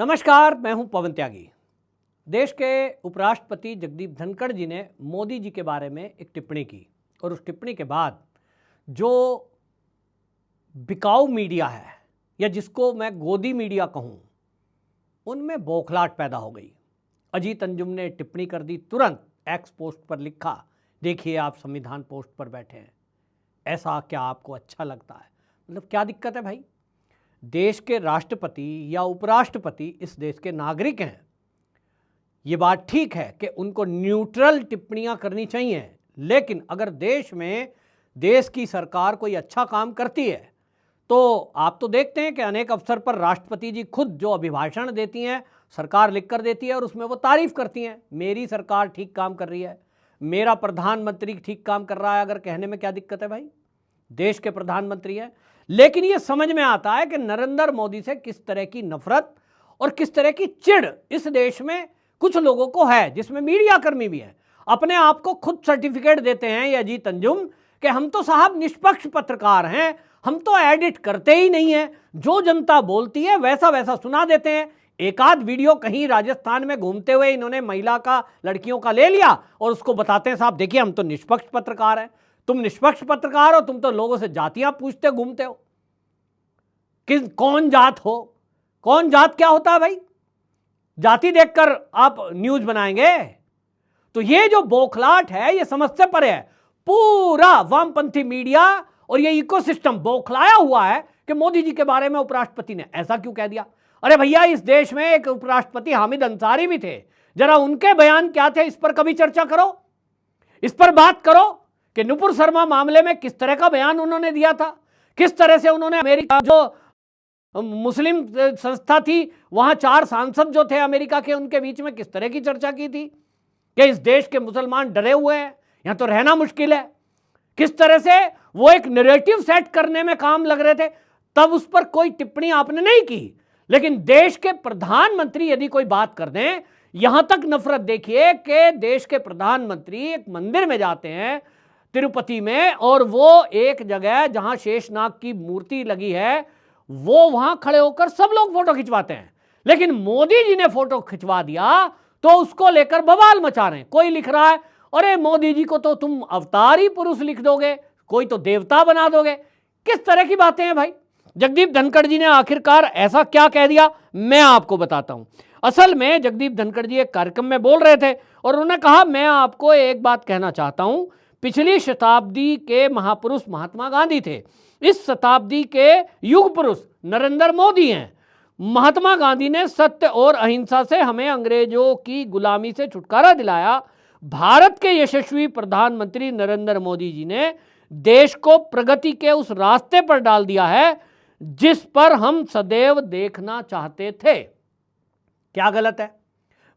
नमस्कार, मैं हूं पवन त्यागी। देश के उपराष्ट्रपति जगदीप धनखड़ जी ने मोदी जी के बारे में एक टिप्पणी की और उस टिप्पणी के बाद जो बिकाऊ मीडिया है या जिसको मैं गोदी मीडिया कहूं, उनमें बौखलाहट पैदा हो गई। अजीत अंजुम ने टिप्पणी कर दी, तुरंत एक्स पोस्ट पर लिखा, देखिए आप संविधान पोस्ट पर बैठे हैं। ऐसा क्या आपको अच्छा लगता है? मतलब क्या दिक्कत है भाई? देश के राष्ट्रपति या उपराष्ट्रपति इस देश के नागरिक हैं। ये बात ठीक है कि उनको न्यूट्रल टिप्पणियां करनी चाहिए, लेकिन अगर देश में देश की सरकार कोई अच्छा काम करती है तो आप तो देखते हैं कि अनेक अवसर पर राष्ट्रपति जी खुद जो अभिभाषण देती हैं, सरकार लिख कर देती है और उसमें वो तारीफ करती हैं, मेरी सरकार ठीक काम कर रही है, मेरा प्रधानमंत्री ठीक काम कर रहा है। अगर कहने में क्या दिक्कत है भाई? देश के प्रधानमंत्री हैं। लेकिन ये समझ में आता है कि नरेंद्र मोदी से किस तरह की नफरत और किस तरह की चिढ़ इस देश में कुछ लोगों को है, जिसमें मीडिया कर्मी भी हैं। अपने आप को खुद सर्टिफिकेट देते हैं ये अजीत अंजुम कि हम तो साहब निष्पक्ष पत्रकार हैं, हम तो एडिट करते ही नहीं हैं, जो जनता बोलती है वैसा वैसा सुना देते हैं। एक आध वीडियो कहीं राजस्थान में घूमते हुए इन्होंने महिला का, लड़कियों का ले लिया और उसको बताते हैं, साहब देखिए हम तो निष्पक्ष पत्रकार हैं। तुम निष्पक्ष पत्रकार हो, तुम तो लोगों से जातियां पूछते घूमते हो कि कौन जात हो। कौन जात क्या होता है भाई? जाति देखकर आप न्यूज बनाएंगे? तो ये जो बौखलाहट है ये समझ से परे है। पूरा वामपंथी मीडिया और ये इकोसिस्टम बौखलाया हुआ है कि मोदी जी के बारे में उपराष्ट्रपति ने ऐसा क्यों कह दिया। अरे भैया, इस देश में एक उपराष्ट्रपति हामिद अंसारी भी थे, जरा उनके बयान क्या थे इस पर कभी चर्चा करो, इस पर बात करो कि नुपुर शर्मा मामले में किस तरह का बयान उन्होंने दिया था, किस तरह से उन्होंने अमेरिका जो मुस्लिम संस्था थी वहां 4 सांसद जो थे अमेरिका के, उनके बीच में किस तरह की चर्चा की थी कि इस देश के मुसलमान डरे हुए हैं, यहां तो रहना मुश्किल है। किस तरह से वो एक नैरेटिव सेट करने में काम लग रहे थे, तब उस पर कोई टिप्पणी आपने नहीं की। लेकिन देश के प्रधानमंत्री यदि कोई बात कर दें, यहां तक नफरत देखिए कि देश के प्रधानमंत्री एक मंदिर में जाते हैं तिरुपति में, और वो एक जगह जहां शेषनाग की मूर्ति लगी है वो वहां खड़े होकर सब लोग फोटो खिंचवाते हैं। लेकिन मोदी जी ने फोटो खिंचवा दिया तो उसको लेकर बवाल मचा रहे हैं। कोई लिख रहा है, अरे मोदी जी को तो तुम अवतारी पुरुष लिख दोगे, कोई तो देवता बना दोगे। किस तरह की बातें हैं भाई? जगदीप धनखड़ जी ने आखिरकार ऐसा क्या कह दिया, मैं आपको बताता हूं। असल में जगदीप धनखड़ जी एक कार्यक्रम में बोल रहे थे और उन्होंने कहा, मैं आपको एक बात कहना चाहता हूं, पिछली शताब्दी के महापुरुष महात्मा गांधी थे, इस शताब्दी के युग पुरुष नरेंद्र मोदी हैं। महात्मा गांधी ने सत्य और अहिंसा से हमें अंग्रेजों की गुलामी से छुटकारा दिलाया। भारत के यशस्वी प्रधानमंत्री नरेंद्र मोदी जी ने देश को प्रगति के उस रास्ते पर डाल दिया है जिस पर हम सदैव देखना चाहते थे। क्या गलत है?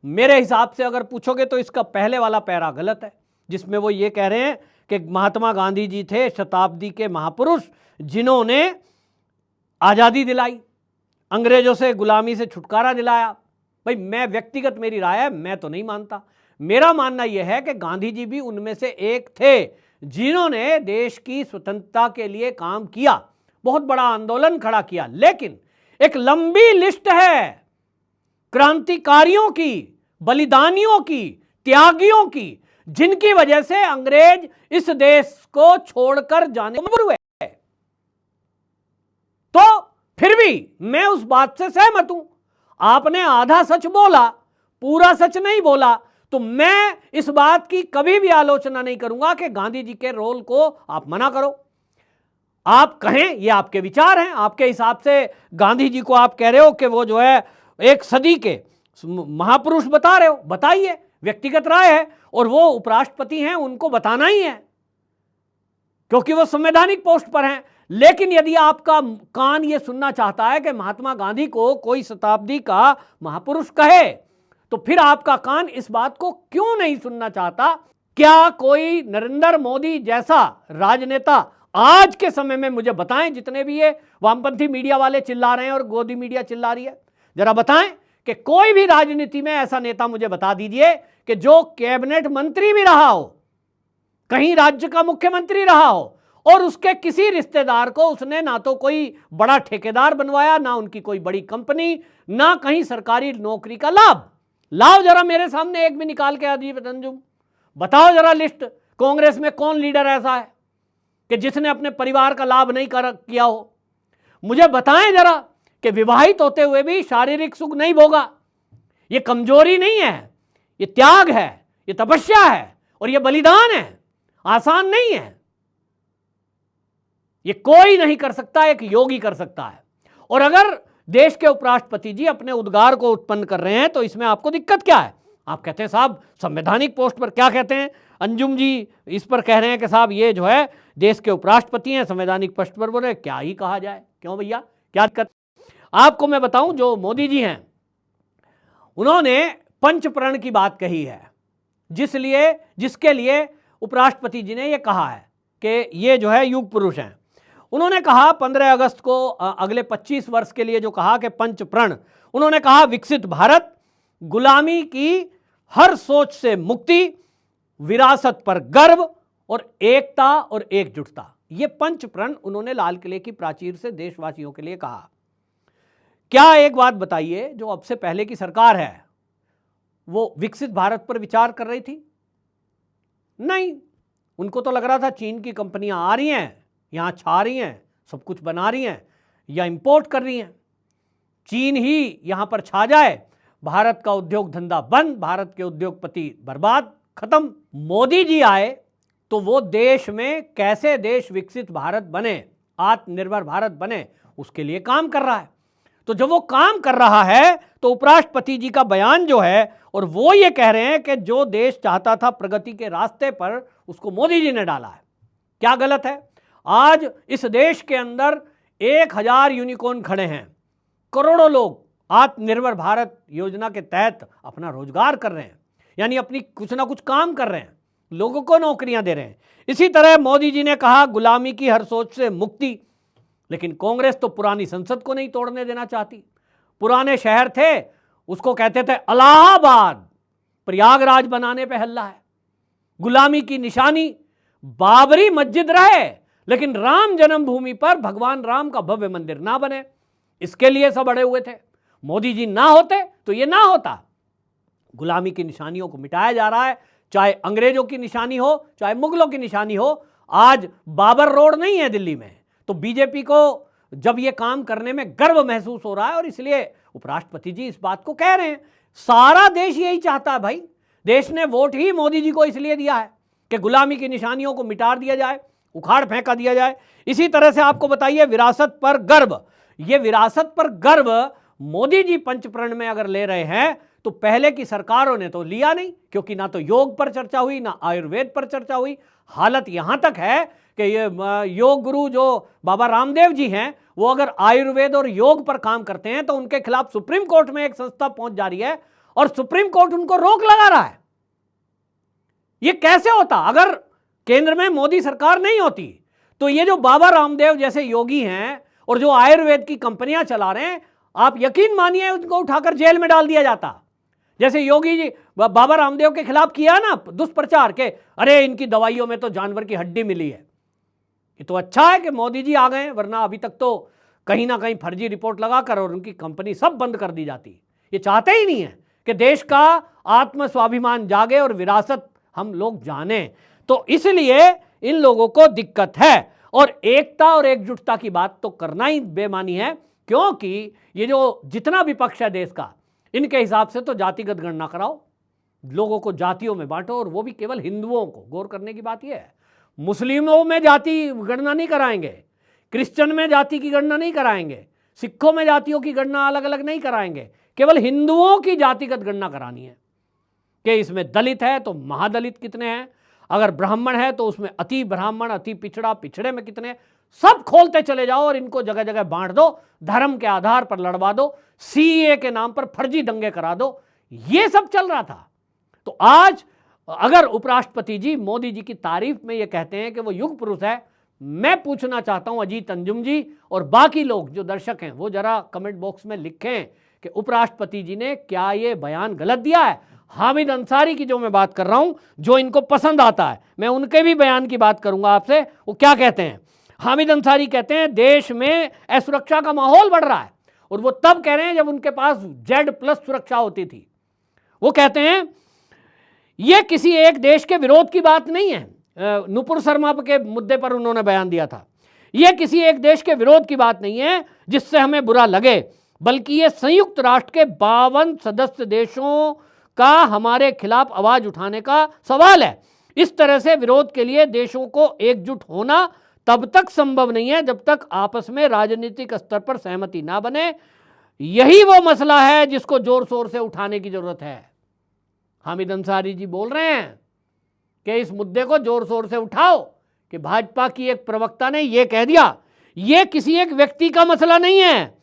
मेरे हिसाब से अगर पूछोगे तो इसका पहले वाला पैरा गलत है, जिसमें वो ये कह रहे हैं कि महात्मा गांधी जी थे शताब्दी के महापुरुष जिन्होंने आज़ादी दिलाई, अंग्रेजों से गुलामी से छुटकारा दिलाया। भाई मैं व्यक्तिगत मेरी राय है, मैं तो नहीं मानता। मेरा मानना यह है कि गांधी जी भी उनमें से एक थे जिन्होंने देश की स्वतंत्रता के लिए काम किया, बहुत बड़ा आंदोलन खड़ा किया। लेकिन एक लंबी लिस्ट है क्रांतिकारियों की, बलिदानियों की, त्यागियों की, जिनकी वजह से अंग्रेज इस देश को छोड़कर जाने को मजबूर हुए। तो फिर भी मैं उस बात से सहमत हूं। आपने आधा सच बोला, पूरा सच नहीं बोला, तो मैं इस बात की कभी भी आलोचना नहीं करूंगा कि गांधी जी के रोल को आप मना करो। आप कहें, ये आपके विचार हैं, आपके हिसाब से गांधी जी को आप कह रहे हो कि वो जो है एक सदी के महापुरुष बता रहे हो, बताइए, व्यक्तिगत राय है और वो उपराष्ट्रपति हैं, उनको बताना ही है क्योंकि वो संवैधानिक पोस्ट पर हैं। लेकिन यदि आपका कान ये सुनना चाहता है कि महात्मा गांधी को कोई शताब्दी का महापुरुष कहे, तो फिर आपका कान इस बात को क्यों नहीं सुनना चाहता? क्या कोई नरेंद्र मोदी जैसा राजनेता आज के समय में, मुझे बताएं, जितने भी ये वामपंथी मीडिया वाले चिल्ला रहे हैं और गोदी मीडिया चिल्ला रही है, जरा बताएं कि कोई भी राजनीति में ऐसा नेता मुझे बता दीजिए कि जो कैबिनेट मंत्री भी रहा हो, कहीं राज्य का मुख्यमंत्री रहा हो और उसके किसी रिश्तेदार को उसने ना तो कोई बड़ा ठेकेदार बनवाया, ना उनकी कोई बड़ी कंपनी, ना कहीं सरकारी नौकरी का लाभ। लाओ जरा मेरे सामने एक भी निकाल के अजीत अंजुम, बताओ जरा लिस्ट, कांग्रेस में कौन लीडर ऐसा है कि जिसने अपने परिवार का लाभ नहीं किया हो। मुझे बताएं जरा कि विवाहित होते हुए भी शारीरिक सुख नहीं भोगा। ये कमजोरी नहीं है, ये त्याग है, ये तपस्या है और ये बलिदान है, आसान नहीं है। ये कोई नहीं कर सकता, एक योगी कर सकता है। और अगर देश के उपराष्ट्रपति जी अपने उद्गार को उत्पन्न कर रहे हैं तो इसमें आपको दिक्कत क्या है? आप कहते हैं साहब संवैधानिक पोस्ट पर, क्या कहते हैं अंजुम जी इस पर कह रहे हैं कि साहब ये जो है देश के उपराष्ट्रपति हैं, संवैधानिक पोस्ट पर बोले, क्या ही कहा जाए, क्यों भैया क्या दिक्कत? आपको मैं बताऊं, जो मोदी जी हैं उन्होंने पंचप्रण की बात कही है, जिसके लिए उपराष्ट्रपति जी ने यह कहा है कि ये जो है युग पुरुष हैं। उन्होंने कहा 15 अगस्त को अगले 25 वर्ष के लिए जो कहा कि पंचप्रण, उन्होंने कहा विकसित भारत, गुलामी की हर सोच से मुक्ति, विरासत पर गर्व और एकता और एकजुटता। ये पंचप्रण उन्होंने लाल किले की प्राचीर से देशवासियों के लिए कहा। क्या एक बात बताइए, जो अब से पहले की सरकार है वो विकसित भारत पर विचार कर रही थी? नहीं, उनको तो लग रहा था चीन की कंपनियां आ रही हैं, यहां छा रही हैं, सब कुछ बना रही हैं या इंपोर्ट कर रही हैं, चीन ही यहां पर छा जाए, भारत का उद्योग धंधा बंद, भारत के उद्योगपति बर्बाद, खत्म। मोदी जी आए तो वो देश में कैसे देश विकसित भारत बने, आत्मनिर्भर भारत बने, उसके लिए काम कर रहा है। तो जब वो काम कर रहा है तो उपराष्ट्रपति जी का बयान जो है, और वो ये कह रहे हैं कि जो देश चाहता था प्रगति के रास्ते पर, उसको मोदी जी ने डाला है। क्या गलत है? आज इस देश के अंदर 1000 यूनिकॉर्न खड़े हैं, करोड़ों लोग आत्मनिर्भर भारत योजना के तहत अपना रोजगार कर रहे हैं, यानी अपनी कुछ ना कुछ काम कर रहे हैं, लोगों को नौकरियां दे रहे हैं। इसी तरह मोदी जी ने कहा गुलामी की हर सोच से मुक्ति, लेकिन कांग्रेस तो पुरानी संसद को नहीं तोड़ने देना चाहती। पुराने शहर थे, उसको कहते थे इलाहाबाद, प्रयागराज बनाने पे हल्ला है। गुलामी की निशानी बाबरी मस्जिद रहे, लेकिन राम जन्मभूमि पर भगवान राम का भव्य मंदिर ना बने, इसके लिए सब अड़े हुए थे। मोदी जी ना होते तो ये ना होता। गुलामी की निशानियों को मिटाया जा रहा है, चाहे अंग्रेजों की निशानी हो, चाहे मुगलों की निशानी हो। आज बाबर रोड नहीं है दिल्ली में, तो बीजेपी को जब ये काम करने में गर्व महसूस हो रहा है, और इसलिए उपराष्ट्रपति जी इस बात को कह रहे हैं। सारा देश यही चाहता है भाई, देश ने वोट ही मोदी जी को इसलिए दिया है कि गुलामी की निशानियों को मिटा दिया जाए, उखाड़ फेंका दिया जाए। इसी तरह से आपको बताइए विरासत पर गर्व, ये विरासत पर गर्व मोदी जी पंचप्रण में अगर ले रहे हैं तो पहले की सरकारों ने तो लिया नहीं, क्योंकि ना तो योग पर चर्चा हुई, ना आयुर्वेद पर चर्चा हुई। हालत यहां तक है कि ये योग गुरु जो बाबा रामदेव जी हैं, वो अगर आयुर्वेद और योग पर काम करते हैं तो उनके खिलाफ सुप्रीम कोर्ट में एक संस्था पहुंच जा रही है और सुप्रीम कोर्ट उनको रोक लगा रहा है। ये कैसे होता? अगर केंद्र में मोदी सरकार नहीं होती तो ये जो बाबा रामदेव जैसे योगी हैं और जो आयुर्वेद की कंपनियां चला रहे हैं, आप यकीन मानिए उनको उठाकर जेल में डाल दिया जाता। जैसे योगी जी बाबा रामदेव के खिलाफ किया ना दुष्प्रचार के, अरे इनकी दवाइयों में तो जानवर की हड्डी मिली है। ये तो अच्छा है कि मोदी जी आ गए, वरना अभी तक तो कहीं ना कहीं फर्जी रिपोर्ट लगाकर और उनकी कंपनी सब बंद कर दी जाती। ये चाहते ही नहीं है कि देश का आत्म स्वाभिमान जागे और विरासत हम लोग जाने, तो इसलिए इन लोगों को दिक्कत है। और एकता और एकजुटता की बात तो करना ही बेमानी है, क्योंकि ये जो जितना विपक्ष है देश का, इनके हिसाब से तो जातिगत गणना कराओ, लोगों को जातियों में बांटो, और वो भी केवल हिंदुओं को। गौर करने की बात यह है, मुस्लिमों में जाति गणना नहीं कराएंगे, क्रिश्चियन में जाति की गणना नहीं कराएंगे, सिखों में जातियों की गणना अलग अलग नहीं कराएंगे, केवल हिंदुओं की जातिगत गणना करानी है कि इसमें दलित है तो महादलित कितने हैं, अगर ब्राह्मण है तो उसमें अति ब्राह्मण, अति पिछड़ा, पिछड़े में कितने, सब खोलते चले जाओ और इनको जगह जगह बांट दो, धर्म के आधार पर लड़वा दो, सीए के नाम पर फर्जी दंगे करा दो। ये सब चल रहा था। तो आज अगर उपराष्ट्रपति जी मोदी जी की तारीफ में ये कहते हैं कि वो युग पुरुष है, मैं पूछना चाहता हूं अजीत अंजुम जी और बाकी लोग जो दर्शक हैं वो जरा कमेंट बॉक्स में लिखें कि उपराष्ट्रपति जी ने क्या ये बयान गलत दिया है। हामिद अंसारी की जो मैं बात कर रहा हूं, जो इनको पसंद आता है, मैं उनके भी बयान की बात करूंगा आपसे। वो क्या कहते हैं? हामिद अंसारी कहते हैं देश में असुरक्षा का माहौल बढ़ रहा है, और वो तब कह रहे हैं जब उनके पास Z+ सुरक्षा होती थी। वो कहते हैं ये किसी एक देश के विरोध की बात नहीं है। नुपुर शर्मा के मुद्दे पर उन्होंने बयान दिया था। यह किसी एक देश के विरोध की बात नहीं है जिससे हमें बुरा लगे, बल्कि ये संयुक्त राष्ट्र के 52 सदस्य देशों का हमारे खिलाफ आवाज उठाने का सवाल है। इस तरह से विरोध के लिए देशों को एकजुट होना तब तक संभव नहीं है जब तक आपस में राजनीतिक स्तर पर सहमति ना बने। यही वो मसला है जिसको जोर शोर से उठाने की जरूरत है। हामिद अंसारी जी बोल रहे हैं कि इस मुद्दे को जोर शोर से उठाओ, कि भाजपा की एक प्रवक्ता ने यह कह दिया, यह किसी एक व्यक्ति का मसला नहीं है,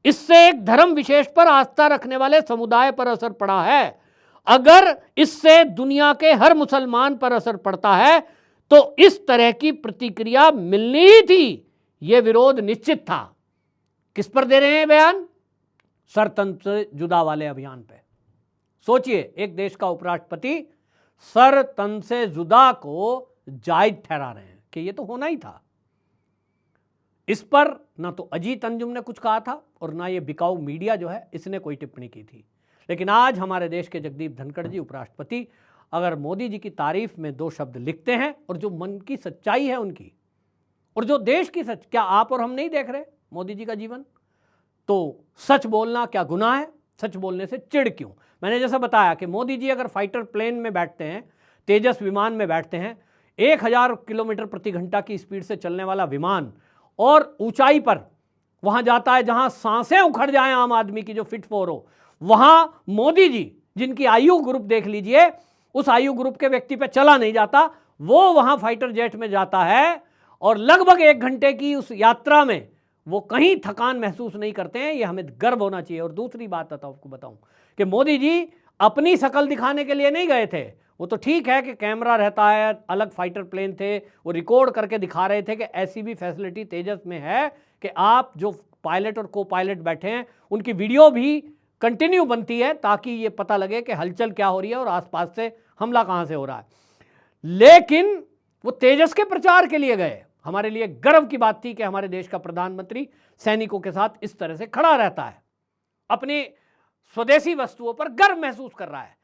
इससे एक धर्म विशेष पर आस्था रखने वाले समुदाय पर असर पड़ा है। अगर इससे दुनिया के हर मुसलमान पर असर पड़ता है तो इस तरह की प्रतिक्रिया मिलनी ही थी। यह विरोध निश्चित था। किस पर दे रहे हैं बयान? सरतन से जुदा वाले अभियान पे। सोचिए, एक देश का उपराष्ट्रपति सर तन से जुदा को जायज ठहरा रहे हैं कि ये तो होना ही था। इस पर ना तो अजीत अंजुम ने कुछ कहा था और ना ये बिकाऊ मीडिया जो है इसने कोई टिप्पणी की थी। लेकिन आज हमारे देश के जगदीप धनखड़ जी उपराष्ट्रपति अगर मोदी जी की तारीफ में 2 शब्द लिखते हैं, और जो मन की सच्चाई है उनकी, और जो देश की सच, क्या आप और हम नहीं देख रहे मोदी जी का जीवन? तो सच बोलना क्या गुनाह है? सच बोलने से चिढ़ क्यों? मैंने जैसा बताया कि मोदी जी अगर फाइटर प्लेन में बैठते हैं, तेजस विमान में बैठते हैं, 1000 किलोमीटर प्रति घंटा की स्पीड से चलने वाला विमान, और ऊंचाई पर वहां जाता है जहां सांसें उखड़ जाएं आम आदमी की, जो फिट फॉर हो, वहां मोदी जी, जिनकी आयु ग्रुप देख लीजिए, उस आयु ग्रुप के व्यक्ति पे चला नहीं जाता, वो वहां फाइटर जेट में जाता है और लगभग 1 घंटे की उस यात्रा में वो कहीं थकान महसूस नहीं करते हैं। ये हमें गर्व होना चाहिए। और दूसरी बात आपको बताऊं कि मोदी जी अपनी शकल दिखाने के लिए नहीं गए थे। वो तो ठीक है कि कैमरा रहता है, अलग फाइटर प्लेन थे, वो रिकॉर्ड करके दिखा रहे थे कि ऐसी भी फैसिलिटी तेजस में है कि आप जो पायलट और को पायलट बैठे हैं उनकी वीडियो भी कंटिन्यू बनती है, ताकि ये पता लगे कि हलचल क्या हो रही है और आसपास से हमला कहां से हो रहा है। लेकिन वो तेजस के प्रचार के लिए गए। हमारे लिए गर्व की बात थी कि हमारे देश का प्रधानमंत्री सैनिकों के साथ इस तरह से खड़ा रहता है, अपनी स्वदेशी वस्तुओं पर गर्व महसूस कर रहा है।